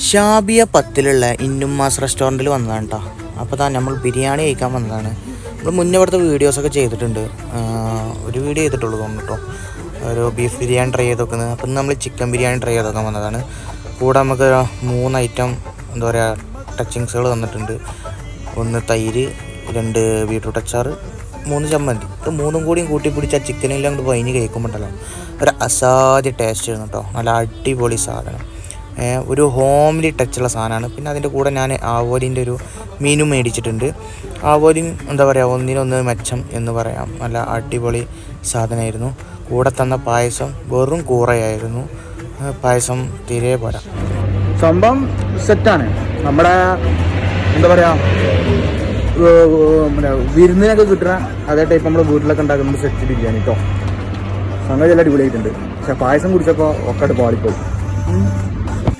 ഷാബിയ 10-ലുള്ള ഇന്നുമാസ് റെസ്റ്റോറൻറ്റിൽ വന്നതാണ് കേട്ടോ. അപ്പോൾ നമ്മൾ ബിരിയാണി കഴിക്കാൻ വന്നതാണ്. നമ്മൾ മുന്നേ ഇവിടുത്തെ വീഡിയോസൊക്കെ ചെയ്തിട്ടുണ്ട്. ഒരു വീഡിയോ ചെയ്തിട്ടുള്ളൂ തോന്നുന്നു കേട്ടോ. ഒരു ബീഫ് ബിരിയാണി ട്രൈ ചെയ്ത് നോക്കുന്നത്. അപ്പം നമ്മൾ ചിക്കൻ ബിരിയാണി ട്രൈ ചെയ്ത് നോക്കാൻ വന്നതാണ്. കൂടെ നമുക്ക് 3 ഐറ്റം എന്താ പറയുക ടച്ചിങ്സുകൾ തന്നിട്ടുണ്ട്. 1 തൈര്, 2 ബീട്രൂട്ട് അച്ചാറ്, 3 ചമ്മന്തി. ഇത് 3 കൂടിയും കൂട്ടി പിടിച്ച ചിക്കനെല്ലാം കൊണ്ട് വൈന് കഴിക്കുമ്പോണ്ടല്ലോ ഒരു അസാധ്യ ടേസ്റ്റ് ആയിരുന്നു കേട്ടോ. നല്ല അടിപൊളി സാധനം. ഒരു ഹോംലി ടച്ചുള്ള സാധനമാണ്. പിന്നെ അതിൻ്റെ കൂടെ ഞാൻ ആവോലിൻ്റെ ഒരു മീനും മേടിച്ചിട്ടുണ്ട്. ആവോലിൻ എന്താ പറയുക ഒന്നിനൊന്ന് മെച്ചം എന്ന് പറയാം. നല്ല അടിപൊളി സാധനമായിരുന്നു. കൂടെ തന്ന പായസം വെറും കൂറയായിരുന്നു. പായസം തീരെ പോരാ. സംഭവം സെറ്റാണ്. നമ്മുടെ എന്താ പറയുക വിരുന്നിനൊക്കെ കിട്ടുന്ന അതേ ടൈപ്പ് നമ്മൾ വീട്ടിലൊക്കെ ഉണ്ടാക്കുന്ന സെറ്റ് ബിരിയാണി കേട്ടോ. സംഗതി എല്ലാം അടിപൊളിയായിട്ടുണ്ട്. പക്ഷെ പായസം കുടിച്ചപ്പോൾ ഒക്കെ പാളിപ്പോയി.